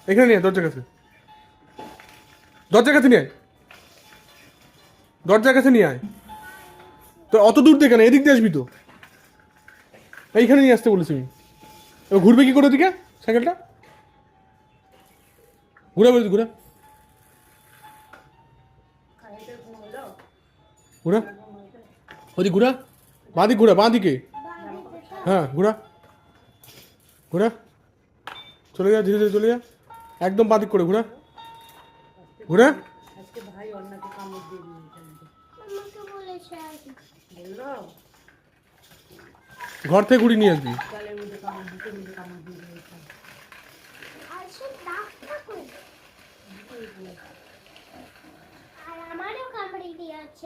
এখানে নিয়ে আয়, দরজার কাছে। দরজার কাছে নিয়ে আয়, দরজার কাছে নিয়ে আয়। তো অত দূর থেকে না, এদিক দিয়ে আসবি তো। এইখানে নিয়ে আসতে বলেছি আমি। এবার ঘুরবে কি করে ওদিকে সাইকেলটা? ঘুরা বলছি, ঘুরা ঘুরা, ওদিক ঘুরা, বাঁদিক ঘুরা, বাঁদিকে। হ্যাঁ ঘুরা ঘুরা, চলে যা, ধীরে ধীরে চলে যা, একদম বাঁদিক করে ঘুরা ঘুরা। ঘর থেকে ঘুরি নিয়ে আসবি। আর আমারও কামড়ে দিয়েছে।